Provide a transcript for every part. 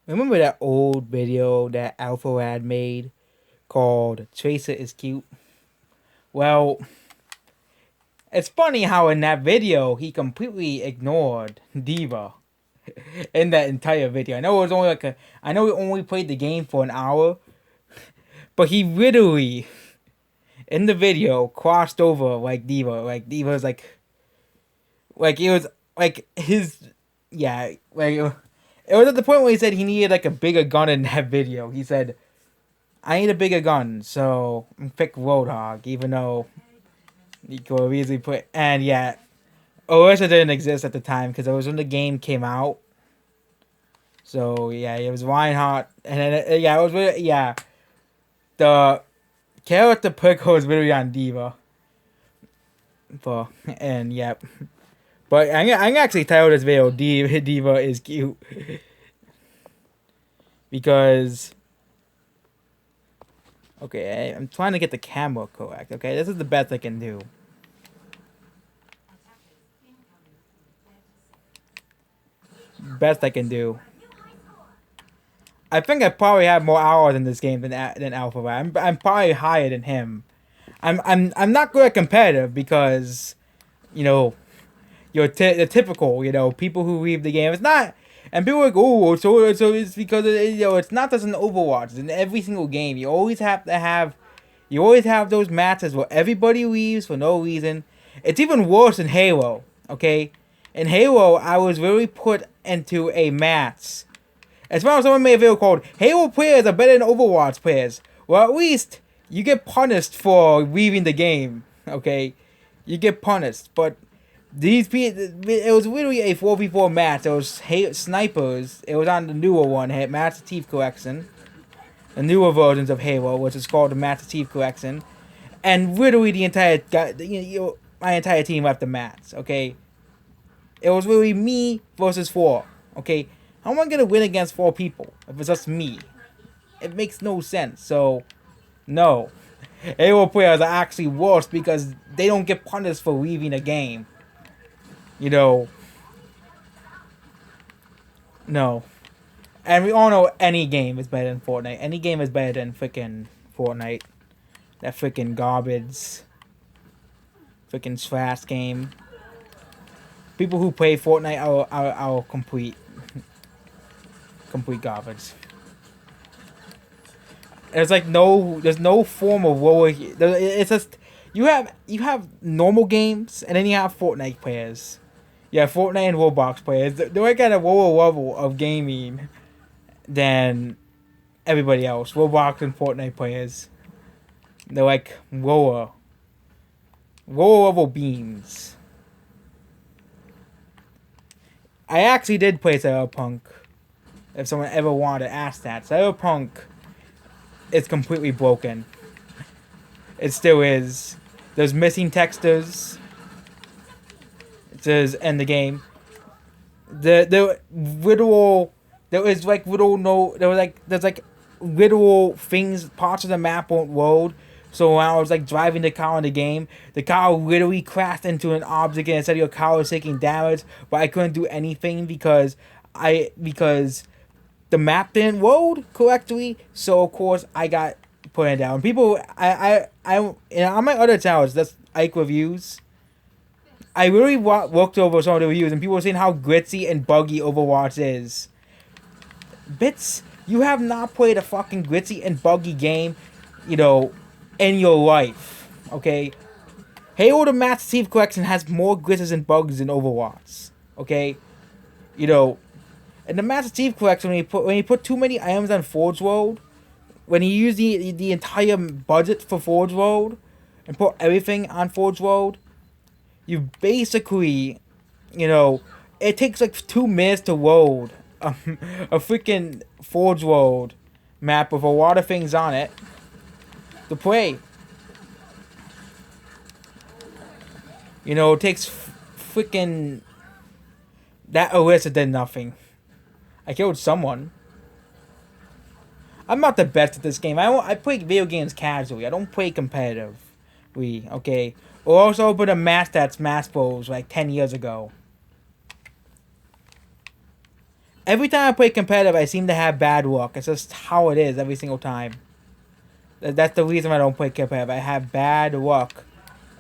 Remember that old video that Alpha had made called Tracer is Cute? Well, it's funny how in that video he completely ignored d.va in that entire video. I know it was only I know he only played the game for an hour, but he literally in the video crossed over like d.va. Like d.va was like it was like his yeah like it was at the point where he said he needed like a bigger gun in that video. He said, "I need a bigger gun, so pick Roadhog," even though you could easily put and yeah, Orisa didn't exist at the time because it was when the game came out. So yeah, it was Reinhardt, and then yeah, it was really yeah. The character pick was really on d.va, for and yeah. But I'm actually titled this video d.va is cute because okay, I'm trying to get the camera correct. Okay, this is the best I can do. Best I can do. I think I probably have more hours in this game than Alpha. I'm probably higher than him. I'm not good at competitive because you know the typical people who leave the game. It's not, and people are like, oh, so it's because it's not just in Overwatch. It's in every single game. You always have those matches where everybody leaves for no reason. It's even worse in Halo. Okay, in Halo, I was really put into a match. As far as someone made a video called "Halo players are better than Overwatch players." Well, at least you get punished for leaving the game. Okay, you get punished, but these people, it was literally a 4v4 match. It was snipers. It was on the newer one, Master Chief Collection, the newer versions of Halo, which is called the Master Chief Collection, and literally the entire my entire team left the match. Okay, it was really me versus four. Okay, how am I gonna win against four people if it's just me? It makes no sense. So, no, Halo players are actually worse because they don't get punished for leaving a game. You know, no. And we all know any game is better than Fortnite. Any game is better than freaking Fortnite. That freaking garbage, freaking trash game. People who play Fortnite are complete garbage. There's no form of lower. It's just you have normal games and then you have Fortnite players. Yeah, Fortnite and Roblox players. They're like at a lower level of gaming than everybody else. Roblox and Fortnite players. They're like lower level beings. I actually did play Cyberpunk. If someone ever wanted to ask that, Cyberpunk is completely broken. It still is. There's missing textures. It says in the game. The literal there is like little no there was like there's like literal things parts of the map won't load. So when I was like driving the car in the game, the car literally crashed into an object and it said your car was taking damage, but I couldn't do anything because the map didn't load correctly. So of course I got put it down. People on my other channels, that's Ike Reviews. I really looked over some of the reviews and people were saying how glitzy and buggy Overwatch is. Bits, you have not played a fucking glitzy and buggy game, in your life. Okay? Halo the Master Chief Collection has more glitches and bugs than Overwatch. Okay? You know, in the Master Chief Collection, when you put too many items on Forge World, when you use the entire budget for Forge World and put everything on Forge World, you basically, it takes like 2 minutes to load a freaking Forge World map with a lot of things on it to play. It takes freaking. That Orisa did nothing. I killed someone. I'm not the best at this game. I play video games casually. I don't play competitively. Okay. We also opened a Smash Bros like 10 years ago. Every time I play competitive, I seem to have bad luck. It's just how it is every single time. That's the reason I don't play competitive. I have bad luck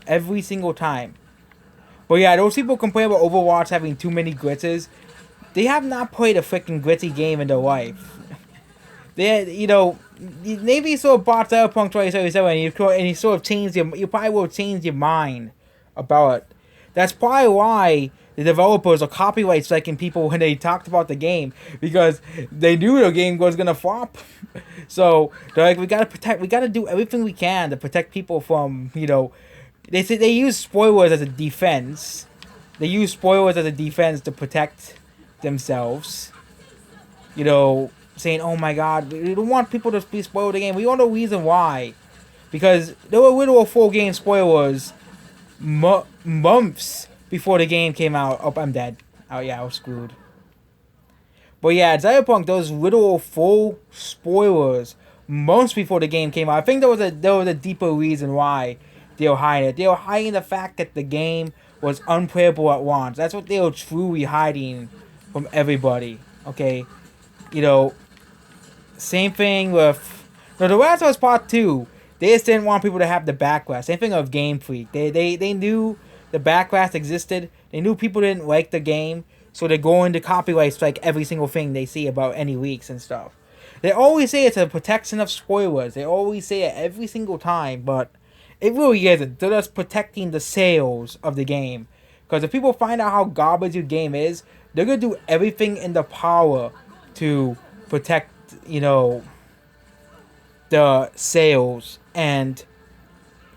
every single time. But yeah, those people complain about Overwatch having too many glitches. They have not played a freaking glitchy game in their life. Maybe you sort of bought Cyberpunk 2077 and you sort of changed you probably will change your mind about it. That's probably why the developers are copyright striking people when they talked about the game, because they knew the game was gonna flop. So they're like, we gotta do everything we can to protect people from, they say they use spoilers as a defense. They use spoilers as a defense to protect themselves. Saying, "Oh my God, we don't want people to be spoiled the game." We don't know the reason why, because there were literal full game spoilers months before the game came out. Oh, I'm dead. Oh yeah, I was screwed. But yeah, Cyberpunk, those literal full spoilers months before the game came out. I think there was a deeper reason why they were hiding it. They were hiding the fact that the game was unplayable at launch. That's what they were truly hiding from everybody. Okay, you know, same thing with The Last of Us Part 2. They just didn't want people to have the backlash. Same thing with Game Freak. They knew the backlash existed. They knew people didn't like the game, so they're going to copyright strike every single thing they see about any leaks and stuff. They always say it's a protection of spoilers. They always say it every single time, but it really isn't. They're just protecting the sales of the game. Because if people find out how garbage your game is, they're going to do everything in their power to protect, the sales. And,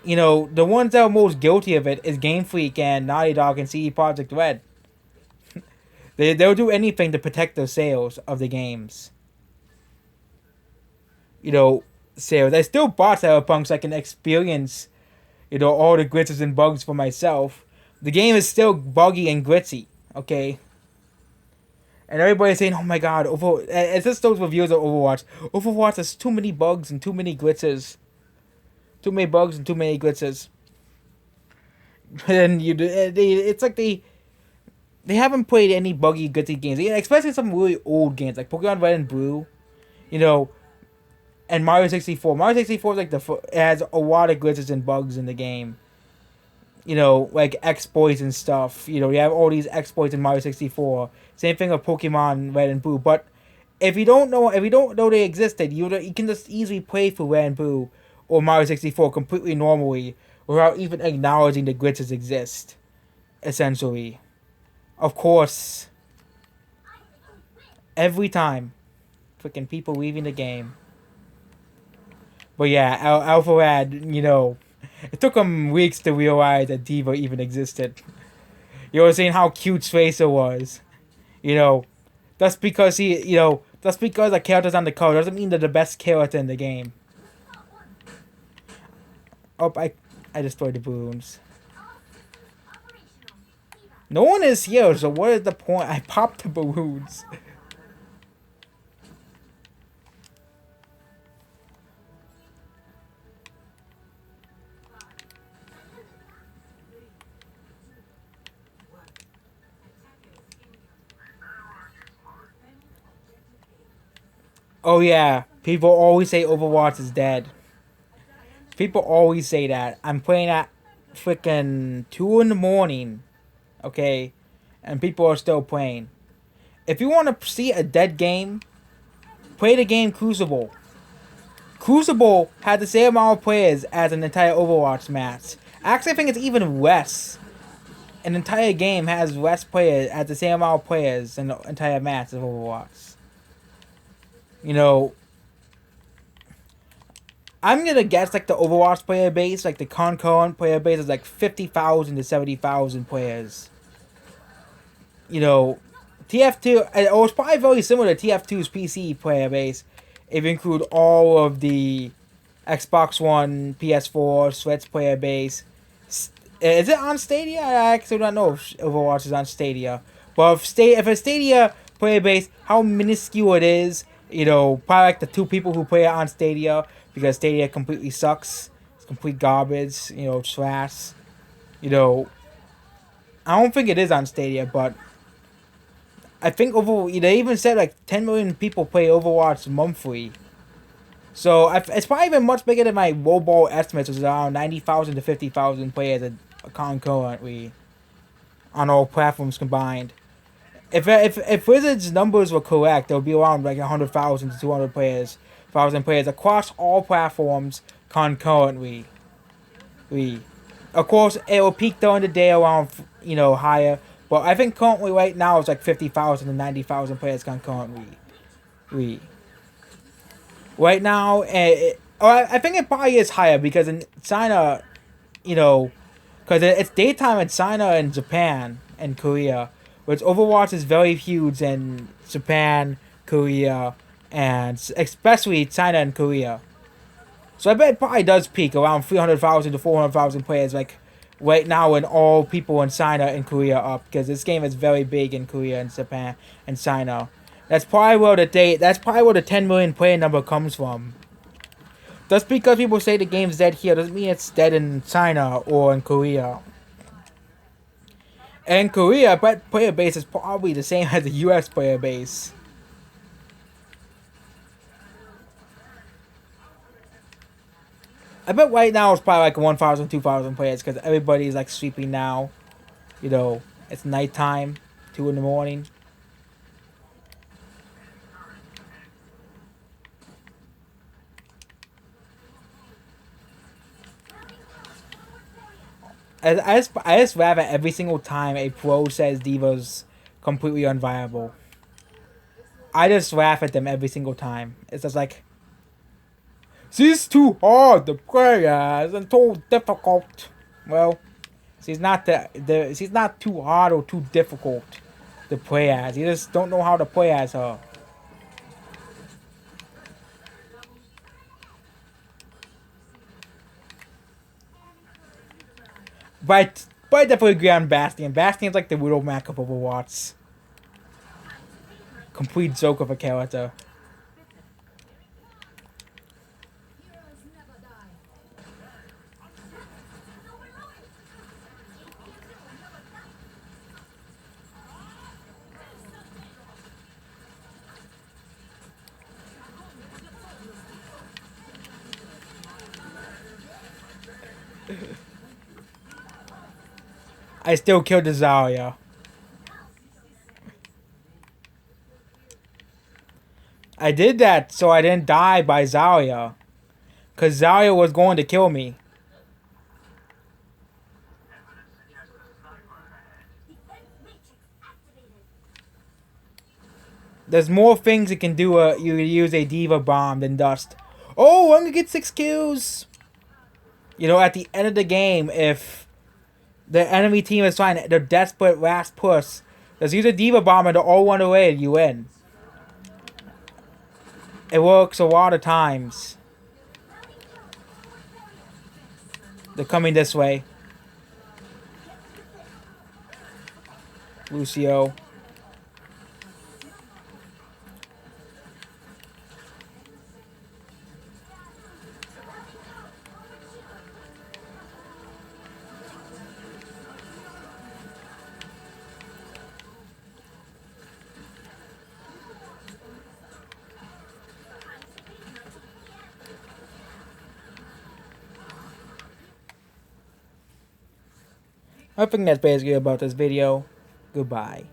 the ones that are most guilty of it is Game Freak and Naughty Dog and CD Projekt Red. They'll do anything to protect the sales of the games. Sales. I still bought Cyberpunk so I can experience, all the glitches and bugs for myself. The game is still buggy and glitchy, okay? And everybody's saying, "Oh my God, it's just those reviews of Overwatch. Overwatch has too many bugs and too many glitches. Too many bugs and too many glitches." And it's like they haven't played any buggy, glitchy games, especially some really old games like Pokemon Red and Blue, and Mario 64. Mario 64 is like it has a lot of glitches and bugs in the game. Like exploits and stuff. You have all these exploits in Mario 64. Same thing with Pokemon Red and Blue. But if you don't know they existed, you can just easily play through Red and Blue or Mario 64 completely normally without even acknowledging the glitches exist. Essentially, of course, every time, freaking people leaving the game. But yeah, Alpharad, it took him weeks to realize that d.va even existed. You were saying how cute Tracer was. That's because that's because the character's on the cover doesn't mean they're the best character in the game. Oh, I destroyed the balloons. No one is here, so what is the point? I popped the balloons. Oh yeah, people always say Overwatch is dead. People always say that. I'm playing at freaking 2 in the morning, okay? And people are still playing. If you want to see a dead game, play the game Crucible. Crucible had the same amount of players as an entire Overwatch match. Actually, I think it's even less. An entire game has less players, has the same amount of players in the entire match of Overwatch. I'm gonna guess like the Overwatch player base, like the concurrent player base is like 50,000 to 70,000 players. TF2, it's probably very similar to TF2's PC player base if you include all of the Xbox One, PS4, Switch player base. Is it on Stadia? I actually don't know if Overwatch is on Stadia. But if a Stadia player base, how minuscule it is, probably like the 2 people who play it on Stadia, because Stadia completely sucks. It's complete garbage, trash. I don't think it is on Stadia, but I think they even said like 10 million people play Overwatch monthly. So it's probably even much bigger than my lowball estimates, which is around 90,000 to 50,000 players concurrently on all platforms combined. If Wizards' numbers were correct, there would be around like 100,000 to 200 players, 1,000 players across all platforms concurrently. Of course, it will peak during the day around higher, but I think currently right now it's like 50,000 to 90,000 players concurrently. Right now, I think it probably is higher because in China, because it's daytime in China and Japan and Korea, which Overwatch is very huge in Japan, Korea, and especially China and Korea. So I bet it probably does peak around 300,000 to 400,000 players, like right now when all people in China and Korea are up, because this game is very big in Korea and Japan and China. That's probably where the 10 million player number comes from. Just because people say the game's dead here doesn't mean it's dead in China or in Korea. And in Korea, but player base is probably the same as the US player base. I bet right now it's probably like 1,000, 2,000 players because everybody's like sleeping now. It's nighttime, 2 in the morning. I just rather every single time a pro says D.va's completely unviable. I just laugh at them every single time. It's just like, she's too hard to play as and too difficult. Well, she's not she's not too hard or too difficult to play as. You just don't know how to play as her. But I definitely agree on Bastion. Bastion's like the Widowmaker of Overwatch. Complete joke of a character. I still killed the Zarya. I did that so I didn't die by Zarya. Because Zarya was going to kill me. There's more things you can do. You use a D.va bomb than Dust. Oh, I'm gonna get 6 kills. At the end of the game, if the enemy team is trying their desperate last push, just use a D.va bomb and they'll all run away and you win. It works a lot of times. They're coming this way. Lucio. I think that's basically about this video. Goodbye.